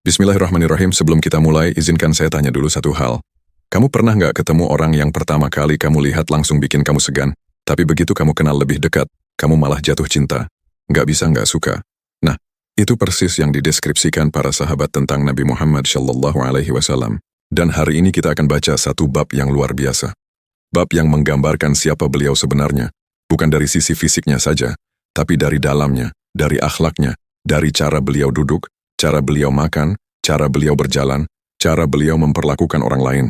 Bismillahirrahmanirrahim, sebelum kita mulai, izinkan saya tanya dulu satu hal. Kamu pernah nggak ketemu orang yang pertama kali kamu lihat langsung bikin kamu segan, tapi begitu kamu kenal lebih dekat, kamu malah jatuh cinta? Nggak bisa nggak suka. Nah, itu persis yang dideskripsikan para sahabat tentang Nabi Muhammad SAW. Dan hari ini kita akan baca satu bab yang luar biasa. Bab yang menggambarkan siapa beliau sebenarnya, bukan dari sisi fisiknya saja, tapi dari dalamnya, dari akhlaknya, dari cara beliau duduk, cara beliau makan, cara beliau berjalan, cara beliau memperlakukan orang lain.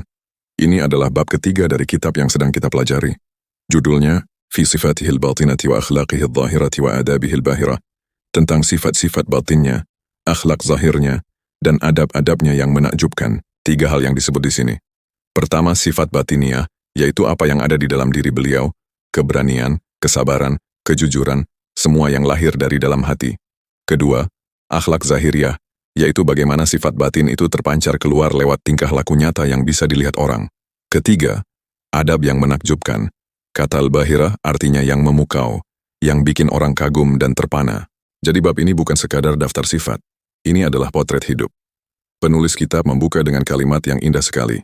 Ini adalah bab ketiga dari kitab yang sedang kita pelajari. Judulnya, Fi sifatihil batinati wa akhlaqihil zahirati wa adabihil bahira. Tentang sifat-sifat batinnya, akhlak zahirnya, dan adab-adabnya yang menakjubkan. Tiga hal yang disebut di sini. Pertama, sifat batiniyah, yaitu apa yang ada di dalam diri beliau, keberanian, kesabaran, kejujuran, semua yang lahir dari dalam hati. Kedua, akhlak zahiriyah, yaitu bagaimana sifat batin itu terpancar keluar lewat tingkah laku nyata yang bisa dilihat orang. Ketiga, adab yang menakjubkan. Kata al-bahira artinya yang memukau, yang bikin orang kagum dan terpana. Jadi bab ini bukan sekadar daftar sifat. Ini adalah potret hidup. Penulis kitab membuka dengan kalimat yang indah sekali.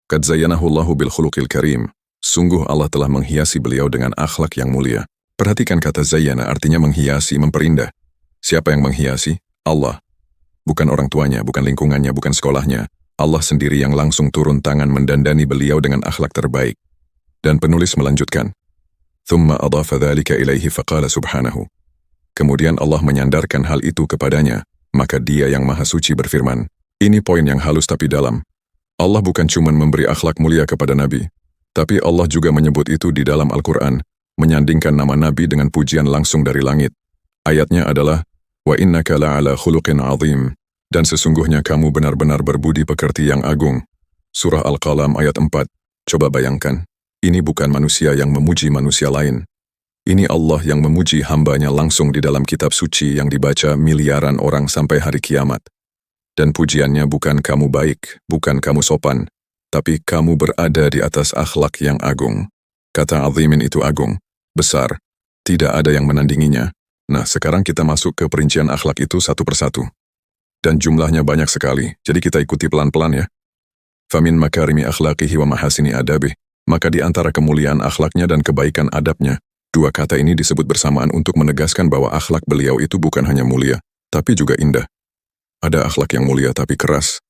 Qad zayyanahullahu bil khuluqil karim. Sungguh Allah telah menghiasi beliau dengan akhlak yang mulia. Perhatikan kata zayyana artinya menghiasi, memperindah. Siapa yang menghiasi? Allah. Bukan orang tuanya, bukan lingkungannya, bukan sekolahnya. Allah sendiri yang langsung turun tangan mendandani beliau dengan akhlak terbaik. Dan penulis melanjutkan. Thumma adhafa dhalika ilaihi faqala subhanahu. Kemudian Allah menyandarkan hal itu kepadanya, maka Dia yang Maha Suci berfirman. Ini poin yang halus tapi dalam. Allah bukan cuma memberi akhlak mulia kepada Nabi, tapi Allah juga menyebut itu di dalam Al-Quran, menyandingkan nama Nabi dengan pujian langsung dari langit. Ayatnya adalah, Wa innaka la'ala khuluqin azim. Dan sesungguhnya kamu benar-benar berbudi pekerti yang agung. Surah Al-Qalam ayat 4. Coba bayangkan, ini bukan manusia yang memuji manusia lain. Ini Allah yang memuji hambanya langsung di dalam kitab suci yang dibaca miliaran orang sampai hari kiamat. Dan pujiannya bukan kamu baik, bukan kamu sopan, tapi kamu berada di atas akhlak yang agung. Kata azimin itu agung, besar, tidak ada yang menandinginya. Nah, sekarang kita masuk ke perincian akhlak itu satu persatu. Dan jumlahnya banyak sekali, jadi kita ikuti pelan-pelan ya. Famin makarimi akhlaqihi wa mahasini adabih. Maka di antara kemuliaan akhlaknya dan kebaikan adabnya, dua kata ini disebut bersamaan untuk menegaskan bahwa akhlak beliau itu bukan hanya mulia, tapi juga indah. Ada akhlak yang mulia tapi keras,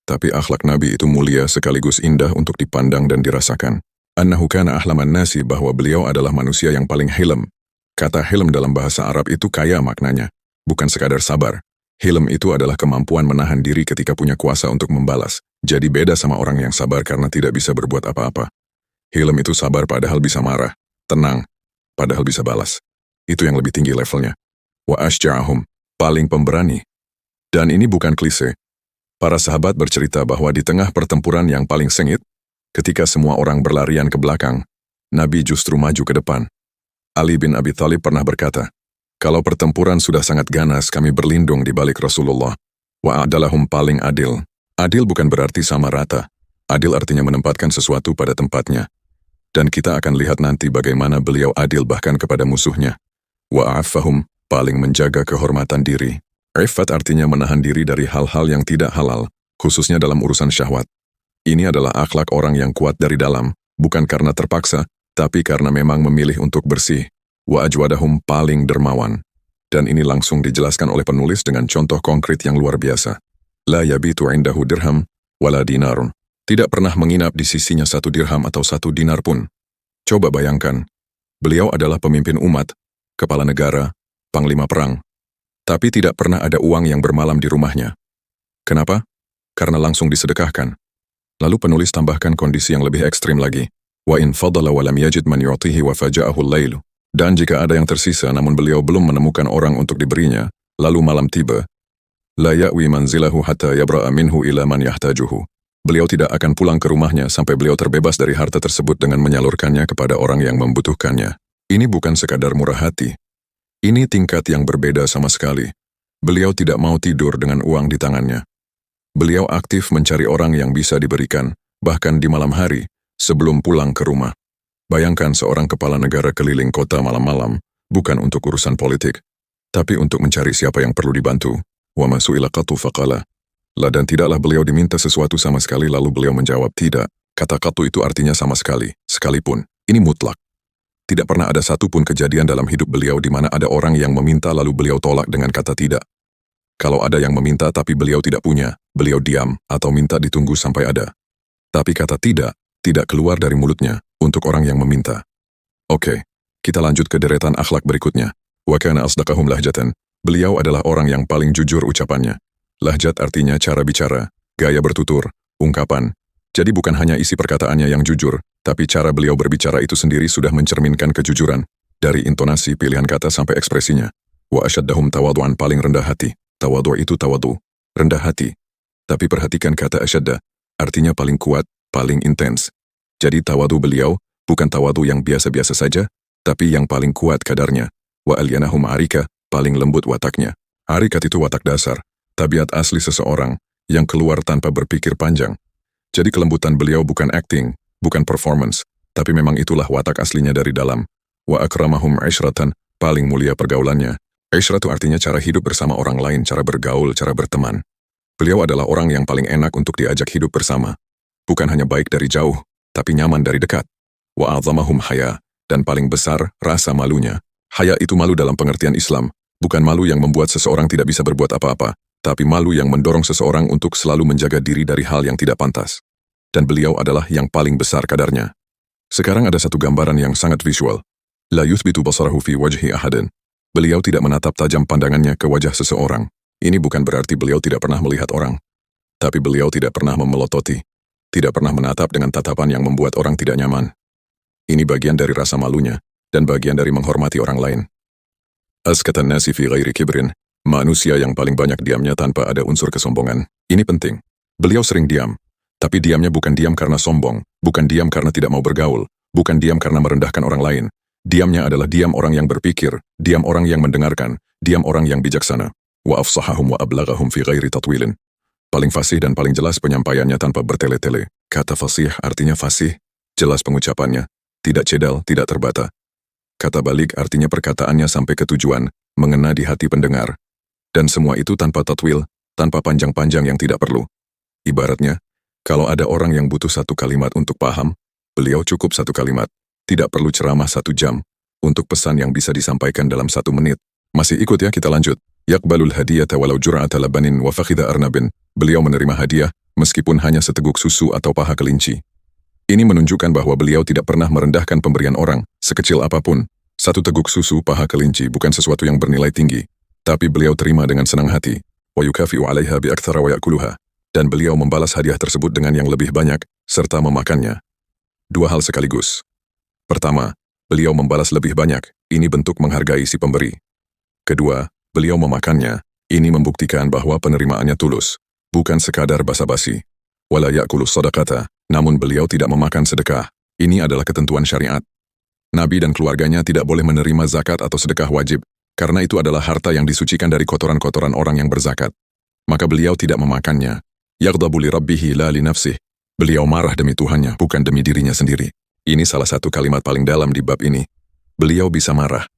tapi akhlak Nabi itu mulia sekaligus indah untuk dipandang dan dirasakan. Annahu kana ahlaman nasi, bahwa beliau adalah manusia yang paling hilm. Kata hilm dalam bahasa Arab itu kaya maknanya, bukan sekadar sabar. Hilm itu adalah kemampuan menahan diri ketika punya kuasa untuk membalas. Jadi beda sama orang yang sabar karena tidak bisa berbuat apa-apa. Hilm itu sabar padahal bisa marah, tenang, padahal bisa balas. Itu yang lebih tinggi levelnya. Wa ashja'ahum, paling pemberani. Dan ini bukan klise. Para sahabat bercerita bahwa di tengah pertempuran yang paling sengit, ketika semua orang berlarian ke belakang, Nabi justru maju ke depan. Ali bin Abi Thalib pernah berkata, kalau pertempuran sudah sangat ganas, kami berlindung di balik Rasulullah. Wa a'dalahum, paling adil. Adil bukan berarti sama rata. Adil artinya menempatkan sesuatu pada tempatnya. Dan kita akan lihat nanti bagaimana beliau adil bahkan kepada musuhnya. Wa a'affahum, paling menjaga kehormatan diri. Iffat artinya menahan diri dari hal-hal yang tidak halal, khususnya dalam urusan syahwat. Ini adalah akhlak orang yang kuat dari dalam, bukan karena terpaksa, tapi karena memang memilih untuk bersih. Wa ajwadahum, paling dermawan. Dan ini langsung dijelaskan oleh penulis dengan contoh konkret yang luar biasa. La yabitu indahu dirham, wala dinarun. Tidak pernah menginap di sisinya 1 dirham atau 1 dinar pun. Coba bayangkan, beliau adalah pemimpin umat, kepala negara, panglima perang. Tapi tidak pernah ada uang yang bermalam di rumahnya. Kenapa? Karena langsung disedekahkan. Lalu penulis tambahkan kondisi yang lebih ekstrim lagi. Wa in fadala wa lam yajid man yu'tihi wa faja'ahu al-lailu. Dan jika ada yang tersisa namun beliau belum menemukan orang untuk diberinya, lalu malam tiba, la ya'wi manzilahu hatta yabra'a minhu ila man yahtajuhu. Beliau tidak akan pulang ke rumahnya sampai beliau terbebas dari harta tersebut dengan menyalurkannya kepada orang yang membutuhkannya. Ini bukan sekadar murah hati. Ini tingkat yang berbeda sama sekali. Beliau tidak mau tidur dengan uang di tangannya. Beliau aktif mencari orang yang bisa diberikan, bahkan di malam hari, sebelum pulang ke rumah. Bayangkan seorang kepala negara keliling kota malam-malam, bukan untuk urusan politik, tapi untuk mencari siapa yang perlu dibantu. Wa ma su'ila qattu faqala. Lah dan tidaklah beliau diminta sesuatu sama sekali lalu beliau menjawab tidak. Kata qatu itu artinya sama sekali, sekalipun. Ini mutlak. Tidak pernah ada satu pun kejadian dalam hidup beliau di mana ada orang yang meminta lalu beliau tolak dengan kata tidak. Kalau ada yang meminta tapi beliau tidak punya, beliau diam atau minta ditunggu sampai ada. Tapi kata tidak keluar dari mulutnya untuk orang yang meminta. Oke, kita lanjut ke deretan akhlak berikutnya. Wa kana asdaqahum lahjatan. Beliau adalah orang yang paling jujur ucapannya. Lahjat artinya cara bicara, gaya bertutur, ungkapan. Jadi bukan hanya isi perkataannya yang jujur, tapi cara beliau berbicara itu sendiri sudah mencerminkan kejujuran. Dari intonasi, pilihan kata sampai ekspresinya. Wa asyaddahum tawadu'an, paling rendah hati. Tawadu' itu tawadu, rendah hati. Tapi perhatikan kata asyadda, artinya paling kuat, paling intens. Jadi tawadu beliau, bukan tawadu yang biasa-biasa saja, tapi yang paling kuat kadarnya. Wa alyanahum arika, paling lembut wataknya. Arikat itu watak dasar, tabiat asli seseorang, yang keluar tanpa berpikir panjang. Jadi kelembutan beliau bukan acting, bukan performance, tapi memang itulah watak aslinya dari dalam. Wa akramahum ishratan, paling mulia pergaulannya. Ishratu artinya cara hidup bersama orang lain, cara bergaul, cara berteman. Beliau adalah orang yang paling enak untuk diajak hidup bersama. Bukan hanya baik dari jauh, tapi nyaman dari dekat. Wa azamahum haya, dan paling besar rasa malunya. Haya itu malu dalam pengertian Islam, bukan malu yang membuat seseorang tidak bisa berbuat apa-apa, tapi malu yang mendorong seseorang untuk selalu menjaga diri dari hal yang tidak pantas. Dan beliau adalah yang paling besar kadarnya. Sekarang ada satu gambaran yang sangat visual. La yuthbitu basarahu fi wajhi ahadin. Beliau tidak menatap tajam pandangannya ke wajah seseorang. Ini bukan berarti beliau tidak pernah melihat orang. Tapi beliau tidak pernah memelototi. Tidak pernah menatap dengan tatapan yang membuat orang tidak nyaman. Ini bagian dari rasa malunya, dan bagian dari menghormati orang lain. Askatan nasi fi ghairi kibrin. Manusia yang paling banyak diamnya tanpa ada unsur kesombongan. Ini penting. Beliau sering diam. Tapi diamnya bukan diam karena sombong, bukan diam karena tidak mau bergaul, bukan diam karena merendahkan orang lain. Diamnya adalah diam orang yang berpikir, diam orang yang mendengarkan, diam orang yang bijaksana. Wa afsahahum wa ablaghahum fi ghairi tatwilin. Paling fasih dan paling jelas penyampaiannya tanpa bertele-tele. Kata fasih artinya fasih, jelas pengucapannya, tidak cedal, tidak terbata. Kata balik artinya perkataannya sampai ke tujuan, mengena di hati pendengar. Dan semua itu tanpa tatwil, tanpa panjang-panjang yang tidak perlu. Ibaratnya, kalau ada orang yang butuh satu kalimat untuk paham, beliau cukup satu kalimat. Tidak perlu ceramah 1 jam, untuk pesan yang bisa disampaikan dalam 1 menit. Masih ikut ya, kita lanjut. Yaqbalul hadiyata walau jur'ata labanin wa fakhidha arnabin. Beliau menerima hadiah, meskipun hanya seteguk susu atau paha kelinci. Ini menunjukkan bahwa beliau tidak pernah merendahkan pemberian orang, sekecil apapun. 1 teguk susu paha kelinci bukan sesuatu yang bernilai tinggi, tapi beliau terima dengan senang hati. Wa yukafi'u 'alaiha bi aktsara wa ya'kuluha. Dan beliau membalas hadiah tersebut dengan yang lebih banyak, serta memakannya. 2 hal sekaligus. Pertama, beliau membalas lebih banyak, ini bentuk menghargai si pemberi. Kedua, beliau memakannya, ini membuktikan bahwa penerimaannya tulus, bukan sekadar basa-basi. Wala ya'kulus sadaqata, namun beliau tidak memakan sedekah, ini adalah ketentuan syariat. Nabi dan keluarganya tidak boleh menerima zakat atau sedekah wajib, karena itu adalah harta yang disucikan dari kotoran-kotoran orang yang berzakat. Maka beliau tidak memakannya. Yaghdabu li rabbihi la li nafsih. Beliau marah demi Tuhannya, bukan demi dirinya sendiri. Ini salah satu kalimat paling dalam di bab ini. Beliau bisa marah.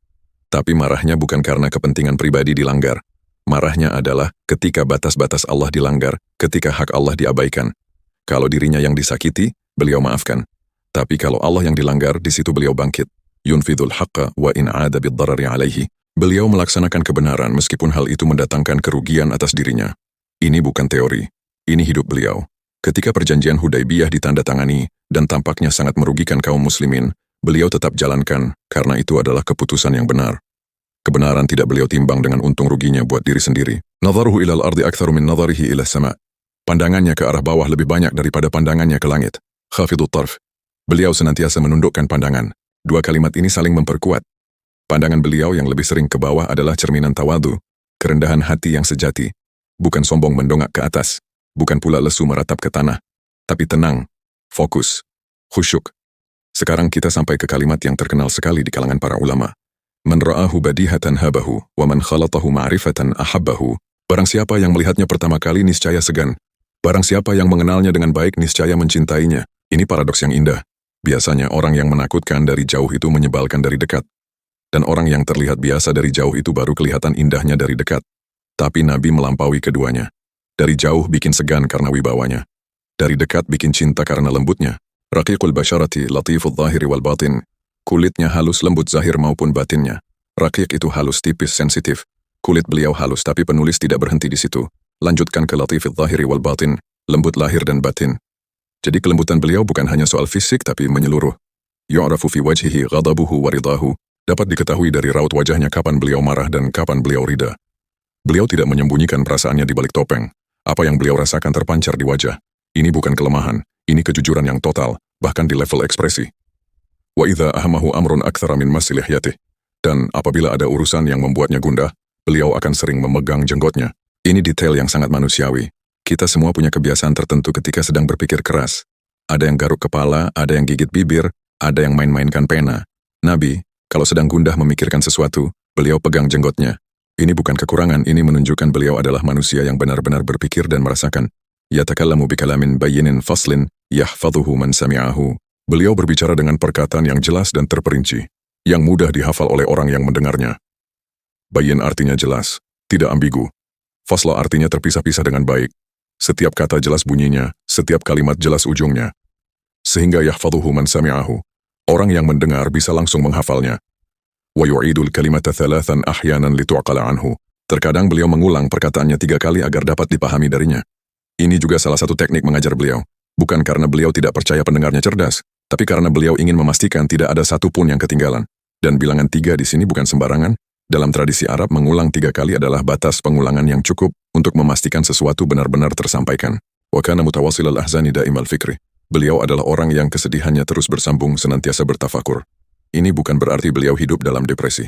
Tapi marahnya bukan karena kepentingan pribadi dilanggar. Marahnya adalah ketika batas-batas Allah dilanggar, ketika hak Allah diabaikan. Kalau dirinya yang disakiti, beliau maafkan. Tapi kalau Allah yang dilanggar, di situ beliau bangkit. Yunfidul haqqa wa in 'ada bid-darari 'alaihi. Beliau melaksanakan kebenaran meskipun hal itu mendatangkan kerugian atas dirinya. Ini bukan teori. Ini hidup beliau. Ketika perjanjian Hudaibiyah ditandatangani dan tampaknya sangat merugikan kaum muslimin, beliau tetap jalankan karena itu adalah keputusan yang benar. Kebenaran tidak beliau timbang dengan untung ruginya buat diri sendiri. Nadharuhu ilal ardi aktsaru min nadharihi ila sama'. Pandangannya ke arah bawah lebih banyak daripada pandangannya ke langit. Khafidut tarf. Beliau senantiasa menundukkan pandangan. 2 kalimat ini saling memperkuat. Pandangan beliau yang lebih sering ke bawah adalah cerminan tawadu, kerendahan hati yang sejati. Bukan sombong mendongak ke atas. Bukan pula lesu meratap ke tanah, tapi tenang, fokus, khusyuk. Sekarang kita sampai ke kalimat yang terkenal sekali di kalangan para ulama. Man ra'ahu badihatan habahu, wa man khalatahu ma'rifatan ahabbahu. Barang siapa yang melihatnya pertama kali niscaya segan. Barang siapa yang mengenalnya dengan baik niscaya mencintainya. Ini paradoks yang indah. Biasanya orang yang menakutkan dari jauh itu menyebalkan dari dekat. Dan orang yang terlihat biasa dari jauh itu baru kelihatan indahnya dari dekat. Tapi Nabi melampaui keduanya. Dari jauh bikin segan karena wibawanya. Dari dekat bikin cinta karena lembutnya. Raqiqul basyarati latiful zahiri wal batin. Kulitnya halus lembut zahir maupun batinnya. Raqiq itu halus tipis sensitif. Kulit beliau halus tapi penulis tidak berhenti di situ. Lanjutkan ke latiful zahiri wal batin, lembut lahir dan batin. Jadi kelembutan beliau bukan hanya soal fisik tapi menyeluruh. Yu'rafu fi wajhihi ghadabuhu wa ridahu. Dapat diketahui dari raut wajahnya kapan beliau marah dan kapan beliau rida. Beliau tidak menyembunyikan perasaannya di balik topeng. Apa yang beliau rasakan terpancar di wajah. Ini bukan kelemahan, ini kejujuran yang total, bahkan di level ekspresi. Wa idza ahamahu amrun aktsara min massi lihyatih. Dan apabila ada urusan yang membuatnya gundah, beliau akan sering memegang jenggotnya. Ini detail yang sangat manusiawi. Kita semua punya kebiasaan tertentu ketika sedang berpikir keras. Ada yang garuk kepala, ada yang gigit bibir, ada yang main-mainkan pena. Nabi, kalau sedang gundah memikirkan sesuatu, beliau pegang jenggotnya. Ini bukan kekurangan, ini menunjukkan beliau adalah manusia yang benar-benar berpikir dan merasakan. Yatakallamu bikalamin bayyinin faslin, yahfadhuhu man sami'ahu. Beliau berbicara dengan perkataan yang jelas dan terperinci, yang mudah dihafal oleh orang yang mendengarnya. Bayyin artinya jelas, tidak ambigu. Fasla artinya terpisah-pisah dengan baik. Setiap kata jelas bunyinya, setiap kalimat jelas ujungnya. Sehingga yahfadhuhu man sami'ahu. Orang yang mendengar bisa langsung menghafalnya. Wa yu'idul kalimata thalathan ahyanan litu'aqala anhu. Terkadang beliau mengulang perkataannya 3 kali agar dapat dipahami darinya. Ini juga salah satu teknik mengajar beliau. Bukan karena beliau tidak percaya pendengarnya cerdas, tapi karena beliau ingin memastikan tidak ada satu pun yang ketinggalan. Dan bilangan 3 di sini bukan sembarangan. Dalam tradisi Arab, mengulang 3 kali adalah batas pengulangan yang cukup untuk memastikan sesuatu benar-benar tersampaikan. Wa kana mutawassilal ahzani daimal fikri. Beliau adalah orang yang kesedihannya terus bersambung senantiasa bertafakur. Ini bukan berarti beliau hidup dalam depresi.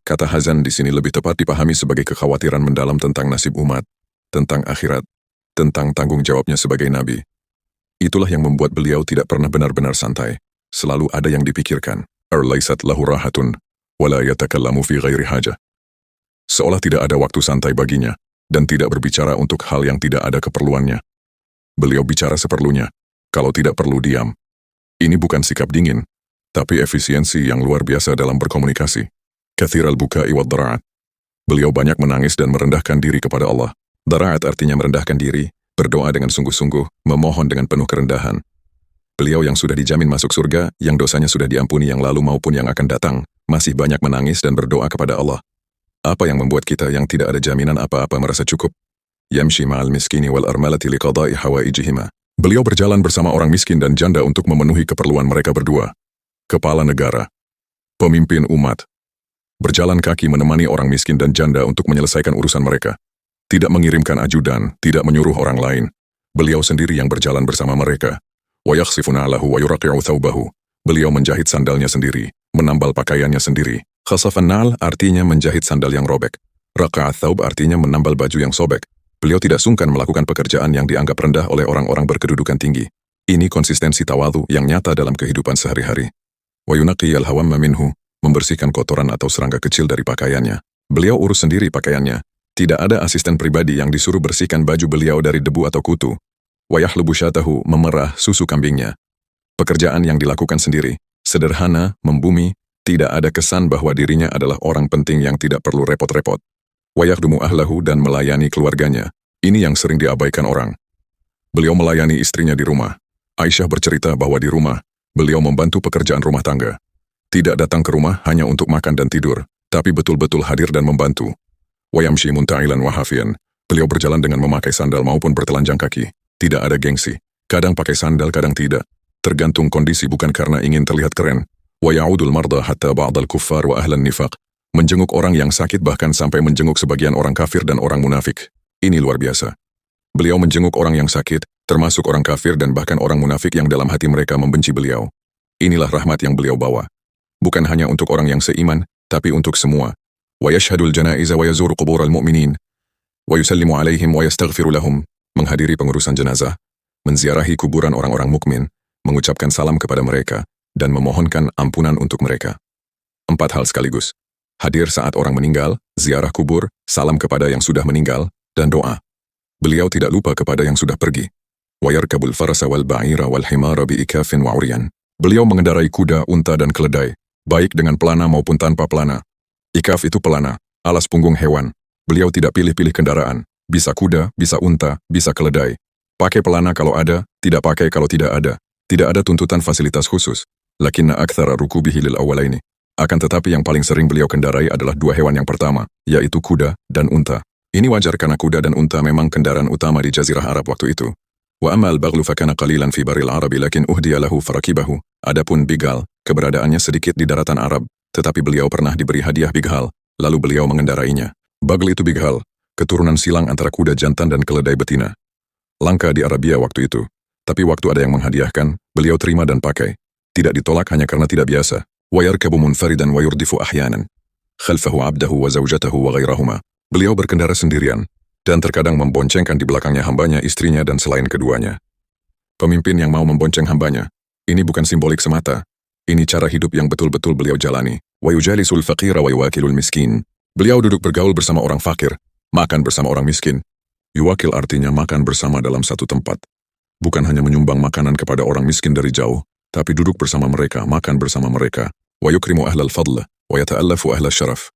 Kata hazan di sini lebih tepat dipahami sebagai kekhawatiran mendalam tentang nasib umat, tentang akhirat, tentang tanggung jawabnya sebagai nabi. Itulah yang membuat beliau tidak pernah benar-benar santai. Selalu ada yang dipikirkan. Laysat lahu rahatun, wala yatakallamu fi ghairi haja. Seolah tidak ada waktu santai baginya, dan tidak berbicara untuk hal yang tidak ada keperluannya. Beliau bicara seperlunya, kalau tidak perlu diam. Ini bukan sikap dingin, tapi efisiensi yang luar biasa dalam berkomunikasi. Kathir al-bukai wa dara'at. Beliau banyak menangis dan merendahkan diri kepada Allah. Dara'at artinya merendahkan diri, berdoa dengan sungguh-sungguh, memohon dengan penuh kerendahan. Beliau yang sudah dijamin masuk surga, yang dosanya sudah diampuni yang lalu maupun yang akan datang, masih banyak menangis dan berdoa kepada Allah. Apa yang membuat kita yang tidak ada jaminan apa-apa merasa cukup? Yamshi ma'al miskini wal armalati liqada'i hawaijihima. Beliau berjalan bersama orang miskin dan janda untuk memenuhi keperluan mereka berdua. Kepala negara, pemimpin umat, berjalan kaki menemani orang miskin dan janda untuk menyelesaikan urusan mereka. Tidak mengirimkan ajudan, tidak menyuruh orang lain. Beliau sendiri yang berjalan bersama mereka. Wa yakhsifu na'lahu wa yuraqi'u thawbahu. Beliau menjahit sandalnya sendiri, menambal pakaiannya sendiri. Khasafan na'al artinya menjahit sandal yang robek. Raqa'at thawb artinya menambal baju yang sobek. Beliau tidak sungkan melakukan pekerjaan yang dianggap rendah oleh orang-orang berkedudukan tinggi. Ini konsistensi tawadhu yang nyata dalam kehidupan sehari-hari. Wa yunaqi al-hawamma minhu, membersihkan kotoran atau serangga kecil dari pakaiannya. Beliau urus sendiri pakaiannya. Tidak ada asisten pribadi yang disuruh bersihkan baju beliau dari debu atau kutu. Wa yahlubu syatahu, memerah susu kambingnya. Pekerjaan yang dilakukan sendiri, sederhana, membumi, tidak ada kesan bahwa dirinya adalah orang penting yang tidak perlu repot-repot. Wa yakhdumu ahlahu, dan melayani keluarganya. Ini yang sering diabaikan orang. Beliau melayani istrinya di rumah. Aisyah bercerita bahwa di rumah, beliau membantu pekerjaan rumah tangga. Tidak datang ke rumah hanya untuk makan dan tidur, tapi betul-betul hadir dan membantu. Wa yamshi munta'ilan wa hafiyan. Beliau berjalan dengan memakai sandal maupun bertelanjang kaki. Tidak ada gengsi. Kadang pakai sandal, kadang tidak. Tergantung kondisi, bukan karena ingin terlihat keren. Wa ya'udul marda hatta ba'dal kuffar wa ahlan nifaq. Menjenguk orang yang sakit bahkan sampai menjenguk sebagian orang kafir dan orang munafik. Ini luar biasa. Beliau menjenguk orang yang sakit, termasuk orang kafir dan bahkan orang munafik yang dalam hati mereka membenci beliau. Inilah rahmat yang beliau bawa. Bukan hanya untuk orang yang seiman, tapi untuk semua. Wa yashhadul janaiza wa yazuru qubural mu'minin. Wa yusallimu alaihim wa yastaghfiru lahum. Menghadiri pengurusan jenazah, menziarahi kuburan orang-orang mukmin, mengucapkan salam kepada mereka, dan memohonkan ampunan untuk mereka. 4 hal sekaligus. Hadir saat orang meninggal, ziarah kubur, salam kepada yang sudah meninggal, dan doa. Beliau tidak lupa kepada yang sudah pergi. Wa yarkabul farasa wal ba'ira wal himara bi ikafin wa uriyan. Beliau mengendarai kuda, unta, dan keledai, baik dengan pelana maupun tanpa pelana. Ikaf itu pelana, alas punggung hewan. Beliau tidak pilih-pilih kendaraan. Bisa kuda, bisa unta, bisa keledai. Pakai pelana kalau ada, tidak pakai kalau tidak ada. Tidak ada tuntutan fasilitas khusus. Lakinna akthara rukubihi lil awalaini. Akan tetapi yang paling sering beliau kendarai adalah dua hewan yang pertama, yaitu kuda dan unta. Ini wajar karena kuda dan unta memang kendaraan utama di Jazirah Arab waktu itu. Wa amma al-baghlu fakana qalilan fi baril Arabi lakin uhdiya lahu farakibahu. Adapun bigal, keberadaannya sedikit di daratan Arab, tetapi beliau pernah diberi hadiah bighal, lalu beliau mengendarainya. Bagl itu bighal, keturunan silang antara kuda jantan dan keledai betina. Langka di Arabia waktu itu, tapi waktu ada yang menghadiahkan, beliau terima dan pakai. Tidak ditolak hanya karena tidak biasa. Wa yarkabu munfaridan wa yurdifu ahyanan. Khalfahu abdahu wa zawjatahu wa ghairahuma. Beliau berkendara sendirian, dan terkadang memboncengkan di belakangnya hambanya, istrinya, dan selain keduanya. Pemimpin yang mau membonceng hambanya, ini bukan simbolik semata. Ini cara hidup yang betul-betul beliau jalani. Wa yujalisul faqira wa yuwakilul miskin. Beliau duduk bergaul bersama orang fakir, makan bersama orang miskin. Yuwakil artinya makan bersama dalam satu tempat. Bukan hanya menyumbang makanan kepada orang miskin dari jauh, tapi duduk bersama mereka, makan bersama mereka. Wa yukrimu ahlal fadl, wa yata'allafu ahlal syaraf.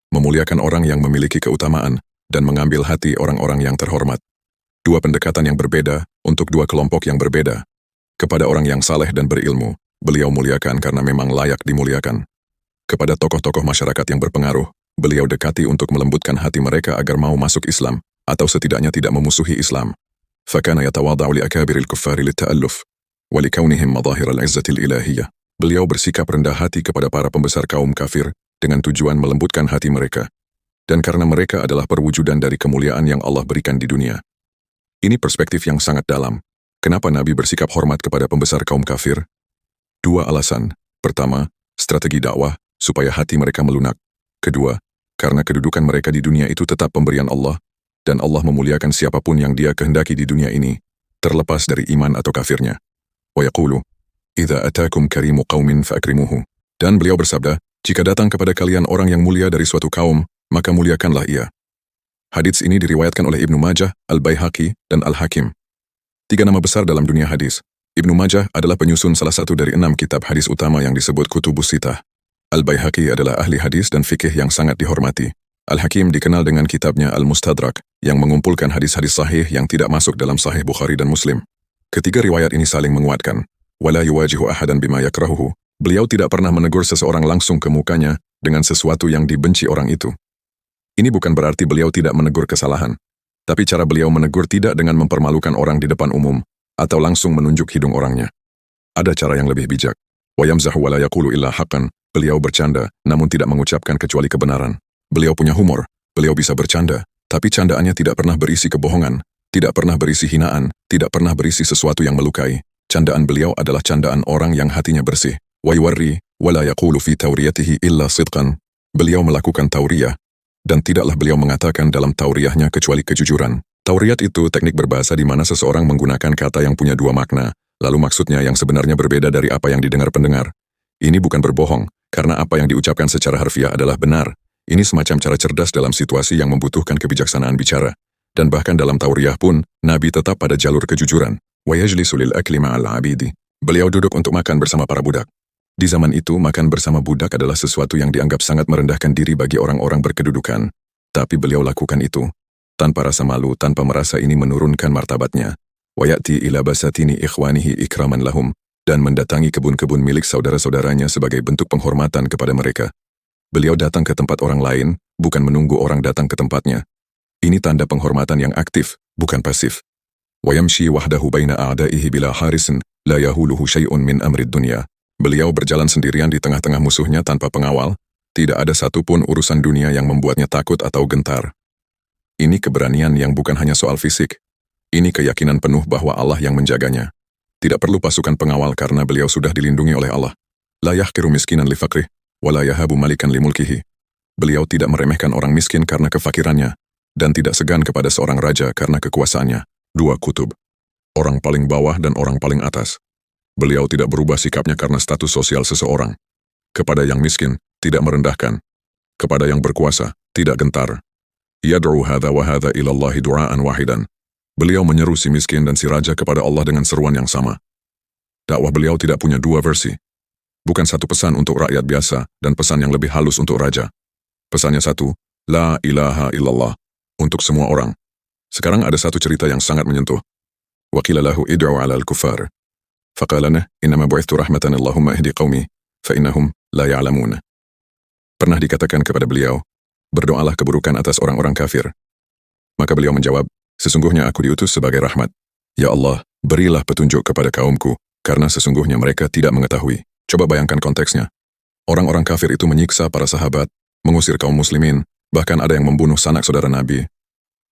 Memuliakan orang yang memiliki keutamaan, dan mengambil hati orang-orang yang terhormat. Dua pendekatan yang berbeda, untuk dua kelompok yang berbeda. Kepada orang yang saleh dan berilmu, beliau muliakan karena memang layak dimuliakan. Kepada tokoh-tokoh masyarakat yang berpengaruh, beliau dekati untuk melembutkan hati mereka agar mau masuk Islam, atau setidaknya tidak memusuhi Islam. Fakana yatawada'u li akabiril kuffari litta'alluf, wa likaunihim madhahiral izzatil ilahiyah. Beliau bersikap rendah hati kepada para pembesar kaum kafir, dengan tujuan melembutkan hati mereka. Dan karena mereka adalah perwujudan dari kemuliaan yang Allah berikan di dunia. Ini perspektif yang sangat dalam. Kenapa Nabi bersikap hormat kepada pembesar kaum kafir? Dua alasan. Pertama, strategi dakwah, supaya hati mereka melunak. Kedua, karena kedudukan mereka di dunia itu tetap pemberian Allah, dan Allah memuliakan siapapun yang Dia kehendaki di dunia ini, terlepas dari iman atau kafirnya. Wa yaqulu, idza atakum karimu qaumin fa'akrimuhu. Dan beliau bersabda, jika datang kepada kalian orang yang mulia dari suatu kaum, maka muliakanlah ia. Hadits ini diriwayatkan oleh Ibnu Majah, Al-Baihaqi, dan Al-Hakim. Tiga nama besar dalam dunia hadis. Ibnu Majah adalah penyusun salah satu dari 6 kitab hadis utama yang disebut Kutubus Sittah. Al-Baihaqi adalah ahli hadis dan fikih yang sangat dihormati. Al-Hakim dikenal dengan kitabnya Al-Mustadrak, yang mengumpulkan hadis-hadis sahih yang tidak masuk dalam Sahih Bukhari dan Muslim. Ketiga riwayat ini saling menguatkan. Wala yuwajihu ahadan bima yakrahuhu. Beliau tidak pernah menegur seseorang langsung ke mukanya dengan sesuatu yang dibenci orang itu. Ini bukan berarti beliau tidak menegur kesalahan, tapi cara beliau menegur tidak dengan mempermalukan orang di depan umum, atau langsung menunjuk hidung orangnya. Ada cara yang lebih bijak. Wa yamzahu wa la yaqulu illa haqqan. Beliau bercanda, namun tidak mengucapkan kecuali kebenaran. Beliau punya humor, beliau bisa bercanda, tapi candaannya tidak pernah berisi kebohongan, tidak pernah berisi hinaan, tidak pernah berisi sesuatu yang melukai. Candaan beliau adalah candaan orang yang hatinya bersih. Wa yuwarri, wa la yaqulu fi tawriyatihi illa sidqan. Beliau melakukan tauriyah, dan tidaklah beliau mengatakan dalam tauriyahnya kecuali kejujuran. Tauriyat itu teknik berbahasa di mana seseorang menggunakan kata yang punya dua makna, lalu maksudnya yang sebenarnya berbeda dari apa yang didengar pendengar. Ini bukan berbohong, karena apa yang diucapkan secara harfiah adalah benar. Ini semacam cara cerdas dalam situasi yang membutuhkan kebijaksanaan bicara. Dan bahkan dalam tauriyah pun, Nabi tetap pada jalur kejujuran. Wa yajlisu lil akli ma'al 'abidi. Beliau duduk untuk makan bersama para budak. Di zaman itu, makan bersama budak adalah sesuatu yang dianggap sangat merendahkan diri bagi orang-orang berkedudukan. Tapi beliau lakukan itu, tanpa rasa malu, tanpa merasa ini menurunkan martabatnya. Wa ya'ti ila basatini ikhwanihi ikraman lahum. Dan mendatangi kebun-kebun milik saudara-saudaranya sebagai bentuk penghormatan kepada mereka. Beliau datang ke tempat orang lain, bukan menunggu orang datang ke tempatnya. Ini tanda penghormatan yang aktif, bukan pasif. Wa yamshi wahdahu baina a'da'ihi bila harisin, la yahuluhu syai'un min amrid dunya. Beliau berjalan sendirian di tengah-tengah musuhnya tanpa pengawal, tidak ada satupun urusan dunia yang membuatnya takut atau gentar. Ini keberanian yang bukan hanya soal fisik. Ini keyakinan penuh bahwa Allah yang menjaganya. Tidak perlu pasukan pengawal karena beliau sudah dilindungi oleh Allah. La yahqiru miskinan li faqrih, wa la yahabu malikan li mulkihi. Beliau tidak meremehkan orang miskin karena kefakirannya, dan tidak segan kepada seorang raja karena kekuasaannya. Dua kutub. Orang paling bawah dan orang paling atas. Beliau tidak berubah sikapnya karena status sosial seseorang. Kepada yang miskin, tidak merendahkan. Kepada yang berkuasa, tidak gentar. Yad'u hadha wa hadha ilallahi du'aan wahidan. Beliau menyeru si miskin dan si raja kepada Allah dengan seruan yang sama. Dakwah beliau tidak punya dua versi. Bukan satu pesan untuk rakyat biasa dan pesan yang lebih halus untuk raja. Pesannya satu, La ilaha illallah, untuk semua orang. Sekarang ada satu cerita yang sangat menyentuh. Wa qila lahu id'u 'ala al-kuffar. Faqala nah, innama bu'ithtu rahmatan Allahumma ihdi qaumi, fa innahum la ya'lamun. Pernah dikatakan kepada beliau, berdoalah keburukan atas orang-orang kafir. Maka beliau menjawab, sesungguhnya aku diutus sebagai rahmat. Ya Allah, berilah petunjuk kepada kaumku, karena sesungguhnya mereka tidak mengetahui. Coba bayangkan konteksnya. Orang-orang kafir itu menyiksa para sahabat, mengusir kaum muslimin, bahkan ada yang membunuh sanak saudara Nabi.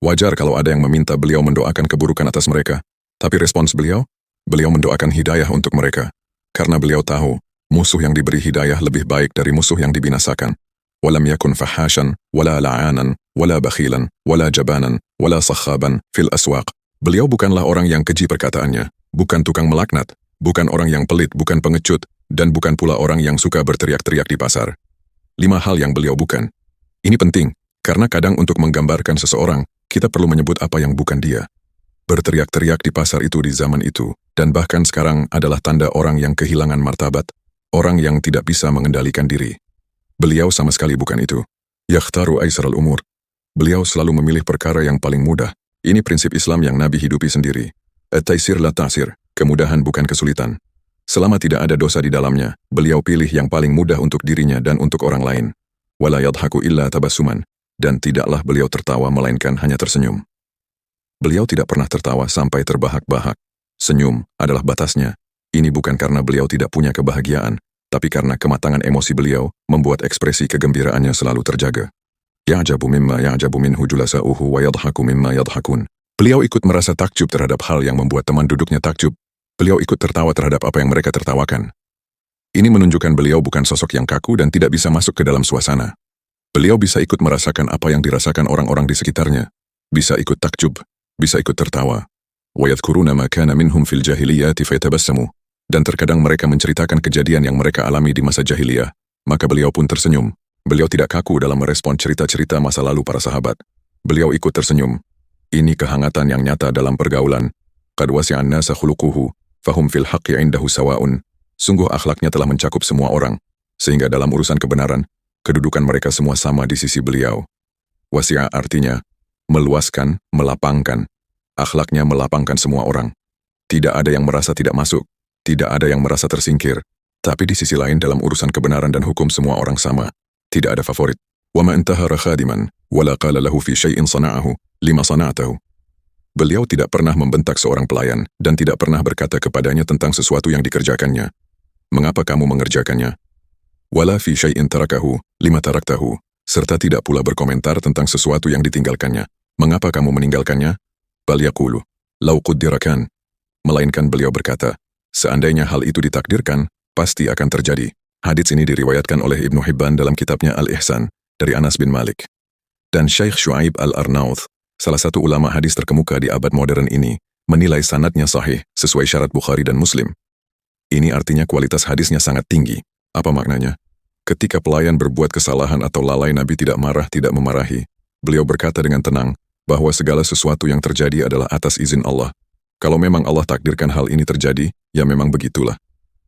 Wajar kalau ada yang meminta beliau mendoakan keburukan atas mereka. Tapi respons beliau mendoakan hidayah untuk mereka. Karena beliau tahu, musuh yang diberi hidayah lebih baik dari musuh yang dibinasakan. Walam yakun fahasyan, wala la'anan, wala bakhilan, wala jabanan, wala sakhaban, fil aswaq. Beliau bukanlah orang yang keji perkataannya, bukan tukang melaknat, bukan orang yang pelit, bukan pengecut, dan bukan pula orang yang suka berteriak-teriak di pasar. 5 hal yang beliau bukan. Ini penting, karena kadang untuk menggambarkan seseorang, kita perlu menyebut apa yang bukan dia. Berteriak-teriak di pasar itu di zaman itu, dan bahkan sekarang adalah tanda orang yang kehilangan martabat, orang yang tidak bisa mengendalikan diri. Beliau sama sekali bukan itu. Yakhtaru aisaral umur. Beliau selalu memilih perkara yang paling mudah. Ini prinsip Islam yang Nabi hidupi sendiri. At-taisir la ta'sir, kemudahan bukan kesulitan. Selama tidak ada dosa di dalamnya, beliau pilih yang paling mudah untuk dirinya dan untuk orang lain. Wala yadhaku illa tabassuman, dan tidaklah beliau tertawa melainkan hanya tersenyum. Beliau tidak pernah tertawa sampai terbahak-bahak. Senyum adalah batasnya. Ini bukan karena beliau tidak punya kebahagiaan, tapi karena kematangan emosi beliau membuat ekspresi kegembiraannya selalu terjaga. Ya'jabu mimma ya'jabu minhu julasa'uhu wa yadhaku mimma yadhakun. Beliau ikut merasa takjub terhadap hal yang membuat teman duduknya takjub. Beliau ikut tertawa terhadap apa yang mereka tertawakan. Ini menunjukkan beliau bukan sosok yang kaku dan tidak bisa masuk ke dalam suasana. Beliau bisa ikut merasakan apa yang dirasakan orang-orang di sekitarnya. Bisa ikut takjub, bisa ikut tertawa. Wa yadhkuruna ma kana minhum fil jahiliyati fayatabassamu. Dan terkadang mereka menceritakan kejadian yang mereka alami di masa jahiliyah, maka beliau pun tersenyum. Beliau tidak kaku dalam merespon cerita-cerita masa lalu para sahabat. Beliau ikut tersenyum. Ini kehangatan yang nyata dalam pergaulan. Qad wasi'an nasa khuluquhu, fahum fil haqqi indahu sawa'un. Sungguh akhlaknya telah mencakup semua orang, sehingga dalam urusan kebenaran, kedudukan mereka semua sama di sisi beliau. Wasi'a artinya meluaskan, melapangkan. Akhlaknya melapangkan semua orang. Tidak ada yang merasa tidak masuk, tidak ada yang merasa tersingkir. Tapi di sisi lain dalam urusan kebenaran dan hukum semua orang sama. Tidak ada favorit. Wa ma intahara khadiman, wala qala lahu fi syai'in sana'ahu, lima sana'atahu. Beliau tidak pernah membentak seorang pelayan dan tidak pernah berkata kepadanya tentang sesuatu yang dikerjakannya. Mengapa kamu mengerjakannya? Wala fi syai'in tarakahu, lima taraktahu. Serta tidak pula berkomentar tentang sesuatu yang ditinggalkannya. Mengapa kamu meninggalkannya? Bal yaqulu, law quddirakan. Melainkan beliau berkata, seandainya hal itu ditakdirkan, pasti akan terjadi. Hadits ini diriwayatkan oleh Ibnu Hibban dalam kitabnya Al-Ihsan, dari Anas bin Malik. Dan Syekh Syuaib Al-Arnauth, salah satu ulama hadis terkemuka di abad modern ini, menilai sanadnya sahih sesuai syarat Bukhari dan Muslim. Ini artinya kualitas hadisnya sangat tinggi. Apa maknanya? Ketika pelayan berbuat kesalahan atau lalai, Nabi tidak marah, tidak memarahi. Beliau berkata dengan tenang, bahwa segala sesuatu yang terjadi adalah atas izin Allah. Kalau memang Allah takdirkan hal ini terjadi, ya memang begitulah.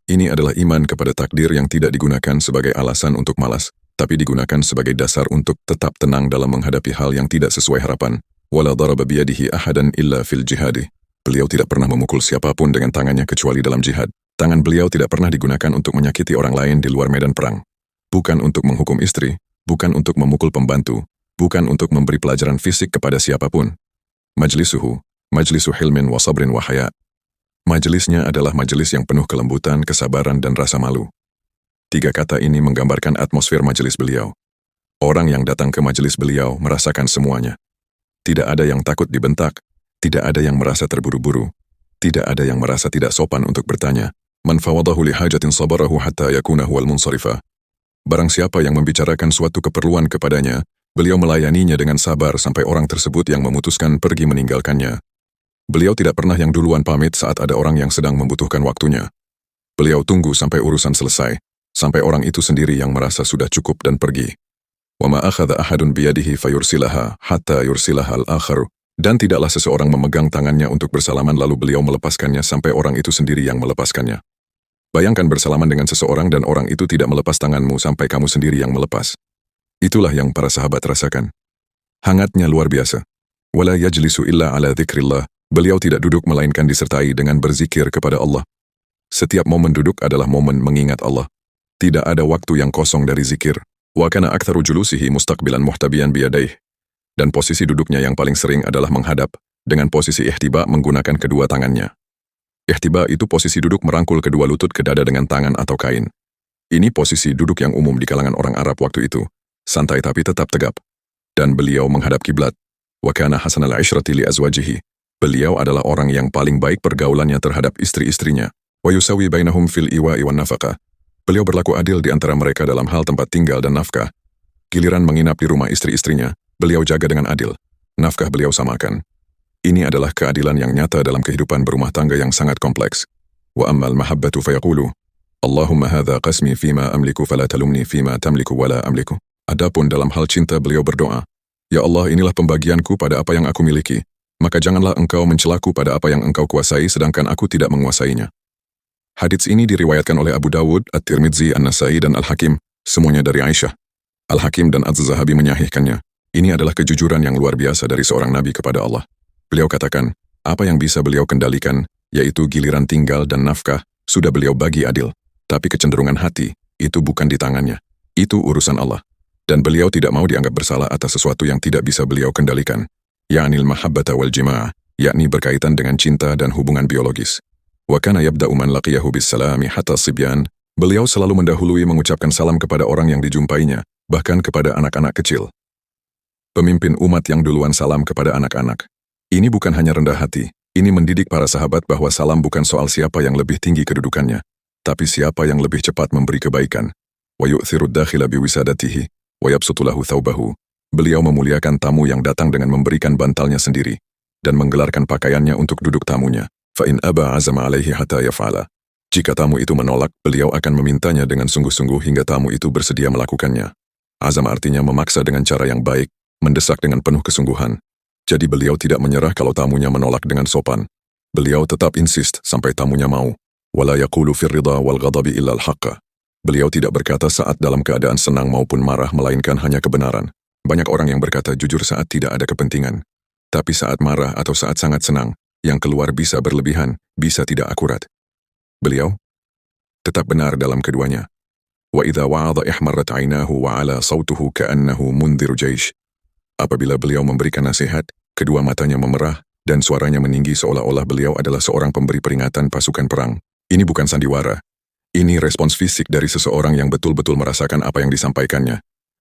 Ini adalah iman kepada takdir yang tidak digunakan sebagai alasan untuk malas, tapi digunakan sebagai dasar untuk tetap tenang dalam menghadapi hal yang tidak sesuai harapan. Wala daraba biyadihi ahadan illa fil jihadi. Beliau tidak pernah memukul siapapun dengan tangannya kecuali dalam jihad. Tangan beliau tidak pernah digunakan untuk menyakiti orang lain di luar medan perang. Bukan untuk menghukum istri, bukan untuk memukul pembantu, bukan untuk memberi pelajaran fisik kepada siapapun. Majlisuhu, majlisu hilmin wa sabrin wa haya. Majelisnya adalah majelis yang penuh kelembutan, kesabaran, dan rasa malu. 3 kata ini menggambarkan atmosfer majelis beliau. Orang yang datang ke majelis beliau merasakan semuanya. Tidak ada yang takut dibentak, tidak ada yang merasa terburu-buru, tidak ada yang merasa tidak sopan untuk bertanya. Man fawadahu li hajatin sabarahu hatta yakuna huwal munsarifa. Barang siapa yang membicarakan suatu keperluan kepadanya, beliau melayaninya dengan sabar sampai orang tersebut yang memutuskan pergi meninggalkannya. Beliau tidak pernah yang duluan pamit saat ada orang yang sedang membutuhkan waktunya. Beliau tunggu sampai urusan selesai, sampai orang itu sendiri yang merasa sudah cukup dan pergi. Wa ma akhadha ahadun biyadihi fayursilaha hatta yursilaha al-akharu. Dan tidaklah seseorang memegang tangannya untuk bersalaman lalu beliau melepaskannya sampai orang itu sendiri yang melepaskannya. Bayangkan bersalaman dengan seseorang dan orang itu tidak melepas tanganmu sampai kamu sendiri yang melepas. Itulah yang para sahabat rasakan. Hangatnya luar biasa. Wala yajlisu illa ala dzikrillah. Beliau tidak duduk melainkan disertai dengan berzikir kepada Allah. Setiap momen duduk adalah momen mengingat Allah. Tidak ada waktu yang kosong dari zikir. Wa kana aktsaru julusihi mustaqbilan muhtabiyan biyadayh. Dan posisi duduknya yang paling sering adalah menghadap, dengan posisi ihtiba menggunakan kedua tangannya. Ihtiba itu posisi duduk merangkul kedua lutut ke dada dengan tangan atau kain. Ini posisi duduk yang umum di kalangan orang Arab waktu itu, santai tapi tetap tegap. Dan beliau menghadap kiblat. Wa kana hasanal ishrati li azwajihi. Beliau adalah orang yang paling baik pergaulannya terhadap istri-istrinya. Wa yusawi bainahum fil iwa'i wan nafaqah. Beliau berlaku adil di antara mereka dalam hal tempat tinggal dan nafkah. Giliran menginap di rumah istri-istrinya, beliau jaga dengan adil. Nafkah beliau samakan. Ini adalah keadilan yang nyata dalam kehidupan berumah tangga yang sangat kompleks. Wa ammal mahabbatu fayaqulu, Allahumma hadha qasmi fima amliku fala talumni fima tamliku wala amliku. Adapun dalam hal cinta beliau berdoa, Ya Allah, inilah pembagianku pada apa yang aku miliki, maka janganlah engkau mencelaku pada apa yang engkau kuasai sedangkan aku tidak menguasainya. Hadits ini diriwayatkan oleh Abu Dawud, At-Tirmidzi, An-Nasai, dan Al-Hakim, semuanya dari Aisyah. Al-Hakim dan Az-Zahabi menyahihkannya. Ini adalah kejujuran yang luar biasa dari seorang nabi kepada Allah. Beliau katakan, apa yang bisa beliau kendalikan, yaitu giliran tinggal dan nafkah, sudah beliau bagi adil. Tapi kecenderungan hati, itu bukan di tangannya. Itu urusan Allah. Dan beliau tidak mau dianggap bersalah atas sesuatu yang tidak bisa beliau kendalikan. Ya'nil mahabbata wal jima'ah, yakni berkaitan dengan cinta dan hubungan biologis. Wa kana yabda'u man laqiyahu bis-salami hatta sibyan. Beliau selalu mendahului mengucapkan salam kepada orang yang dijumpainya, bahkan kepada anak-anak kecil. Pemimpin umat yang duluan salam kepada anak-anak. Ini bukan hanya rendah hati, ini mendidik para sahabat bahwa salam bukan soal siapa yang lebih tinggi kedudukannya, tapi siapa yang lebih cepat memberi kebaikan. Wa yu'thiru ad-dakhila biwisadatihi, wa yabsutu lahu thawbahu. Beliau memuliakan tamu yang datang dengan memberikan bantalnya sendiri, dan menggelarkan pakaiannya untuk duduk tamunya. Fa in aba azama alaihi hatta yaf'ala. Jika tamu itu menolak, beliau akan memintanya dengan sungguh-sungguh hingga tamu itu bersedia melakukannya. Azam artinya memaksa dengan cara yang baik, mendesak dengan penuh kesungguhan. Jadi beliau tidak menyerah kalau tamunya menolak dengan sopan. Beliau tetap insist sampai tamunya mau. Wala yaqulu fir ridha wal ghadabi illa al-haqqa. Beliau tidak berkata saat dalam keadaan senang maupun marah melainkan hanya kebenaran. Banyak orang yang berkata jujur saat tidak ada kepentingan. Tapi saat marah atau saat sangat senang, yang keluar bisa berlebihan, bisa tidak akurat. Beliau tetap benar dalam keduanya. Wa idza wa'adha ihmarrat 'ainahu wa 'ala sautuhu ka'annahu mundhiru jaish. Apabila beliau memberikan nasihat, kedua matanya memerah dan suaranya meninggi seolah-olah beliau adalah seorang pemberi peringatan pasukan perang. Ini bukan sandiwara. Ini respons fisik dari seseorang yang betul-betul merasakan apa yang disampaikannya.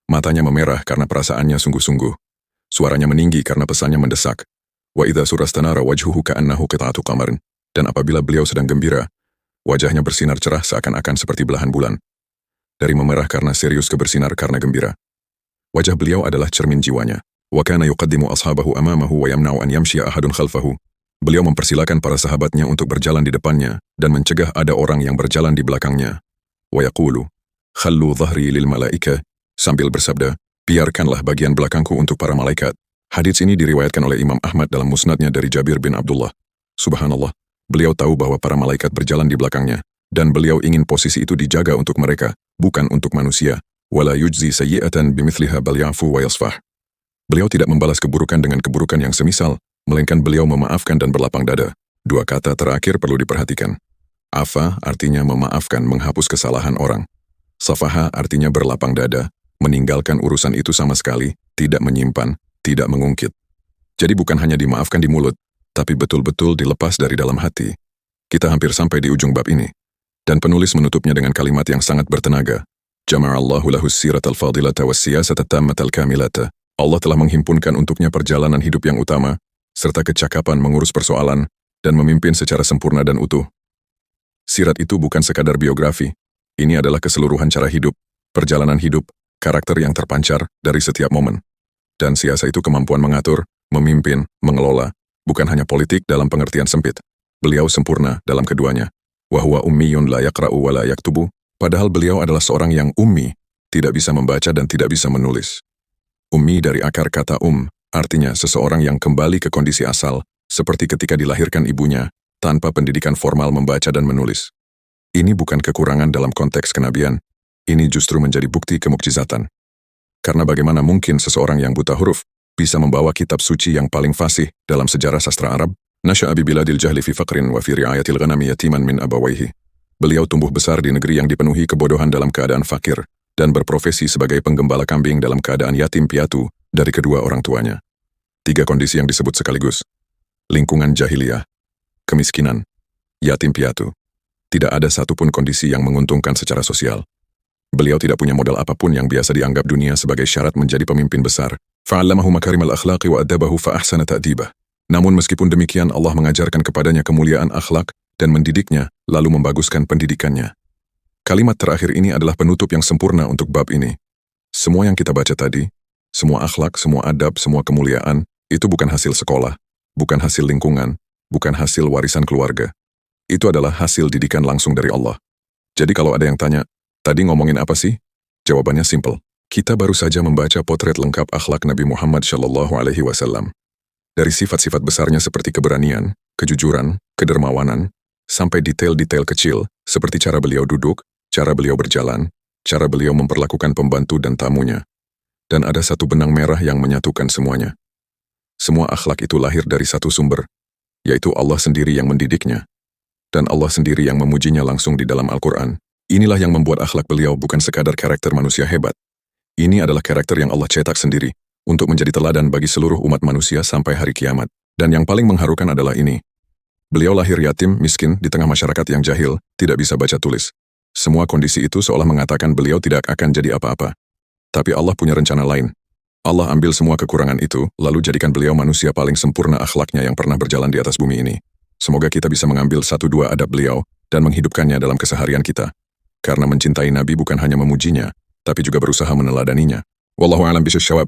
Matanya memerah karena perasaannya sungguh-sungguh. Suaranya meninggi karena pesannya mendesak. Wa idza surastanara wajhuhu ka'annahu qit'atu qamarin. Dan apabila beliau sedang gembira, wajahnya bersinar cerah seakan-akan seperti belahan bulan. Dari memerah karena serius ke bersinar karena gembira. Wajah beliau adalah cermin jiwanya. Wa kana yuqaddimu ashabahu amamahu wa yamna'u an yamshiya ahadun khalfahu. Beliau mempersilakan para sahabatnya untuk berjalan di depannya dan mencegah ada orang yang berjalan di belakangnya. Wa yaqulu, khallu dhahri lil malaika, sambil bersabda, biarkanlah bagian belakangku untuk para malaikat. Hadits ini diriwayatkan oleh Imam Ahmad dalam musnadnya dari Jabir bin Abdullah. Subhanallah, beliau tahu bahwa para malaikat berjalan di belakangnya, dan beliau ingin posisi itu dijaga untuk mereka, bukan untuk manusia. Wala yujzi sayyi'atan bimithliha bal ya'fu wa yasfah. Beliau tidak membalas keburukan dengan keburukan yang semisal, melainkan beliau memaafkan dan berlapang dada. Dua kata terakhir perlu diperhatikan. Afa artinya memaafkan, menghapus kesalahan orang. Safaha artinya berlapang dada, meninggalkan urusan itu sama sekali, tidak menyimpan, tidak mengungkit. Jadi bukan hanya dimaafkan di mulut, tapi betul-betul dilepas dari dalam hati. Kita hampir sampai di ujung bab ini. Dan penulis menutupnya dengan kalimat yang sangat bertenaga. Jama'allahu lahu siratal fadilata was siyasata tammatal kamilata. Allah telah menghimpunkan untuknya perjalanan hidup yang utama, serta kecakapan mengurus persoalan, dan memimpin secara sempurna dan utuh. Sirat itu bukan sekadar biografi. Ini adalah keseluruhan cara hidup, perjalanan hidup, karakter yang terpancar dari setiap momen. Dan siasa itu kemampuan mengatur, memimpin, mengelola, bukan hanya politik dalam pengertian sempit. Beliau sempurna dalam keduanya. Wa huwa ummiyun la yaqra'u wa la yaktubu. Padahal beliau adalah seorang yang ummi, tidak bisa membaca dan tidak bisa menulis. Ummi dari akar kata artinya seseorang yang kembali ke kondisi asal, seperti ketika dilahirkan ibunya, tanpa pendidikan formal membaca dan menulis. Ini bukan kekurangan dalam konteks kenabian, ini justru menjadi bukti kemukjizatan. Karena bagaimana mungkin seseorang yang buta huruf, bisa membawa kitab suci yang paling fasih dalam sejarah sastra Arab. Nasha'a bi biladil jahli fi faqrin wa fi ri'ayatil ghanami yatiman min abawaihi. Beliau tumbuh besar di negeri yang dipenuhi kebodohan dalam keadaan fakir, dan berprofesi sebagai penggembala kambing dalam keadaan yatim piatu dari kedua orang tuanya. 3 kondisi yang disebut sekaligus. Lingkungan jahiliyah, kemiskinan, yatim piatu. Tidak ada satupun kondisi yang menguntungkan secara sosial. Beliau tidak punya modal apapun yang biasa dianggap dunia sebagai syarat menjadi pemimpin besar. Fa'allamahu makarimal akhlaqi wa adabahu fa'ahsana ta'dibah. Namun meskipun demikian, Allah mengajarkan kepadanya kemuliaan akhlak dan mendidiknya, lalu membaguskan pendidikannya. Kalimat terakhir ini adalah penutup yang sempurna untuk bab ini. Semua yang kita baca tadi, semua akhlak, semua adab, semua kemuliaan, itu bukan hasil sekolah, bukan hasil lingkungan, bukan hasil warisan keluarga. Itu adalah hasil didikan langsung dari Allah. Jadi kalau ada yang tanya, tadi ngomongin apa sih? Jawabannya simple. Kita baru saja membaca potret lengkap akhlak Nabi Muhammad SAW. Dari sifat-sifat besarnya seperti keberanian, kejujuran, kedermawanan, sampai detail-detail kecil seperti cara beliau duduk, cara beliau berjalan, cara beliau memperlakukan pembantu dan tamunya. Dan ada satu benang merah yang menyatukan semuanya. Semua akhlak itu lahir dari satu sumber, yaitu Allah sendiri yang mendidiknya. Dan Allah sendiri yang memujinya langsung di dalam Al-Quran. Inilah yang membuat akhlak beliau bukan sekadar karakter manusia hebat. Ini adalah karakter yang Allah cetak sendiri, untuk menjadi teladan bagi seluruh umat manusia sampai hari kiamat. Dan yang paling mengharukan adalah ini. Beliau lahir yatim, miskin, di tengah masyarakat yang jahil, tidak bisa baca tulis. Semua kondisi itu seolah mengatakan beliau tidak akan jadi apa-apa. Tapi Allah punya rencana lain. Allah ambil semua kekurangan itu, lalu jadikan beliau manusia paling sempurna akhlaknya yang pernah berjalan di atas bumi ini. Semoga kita bisa mengambil 1-2 adab beliau, dan menghidupkannya dalam keseharian kita. Karena mencintai Nabi bukan hanya memujinya, tapi juga berusaha meneladaninya. Wallahu a'lam bishawab.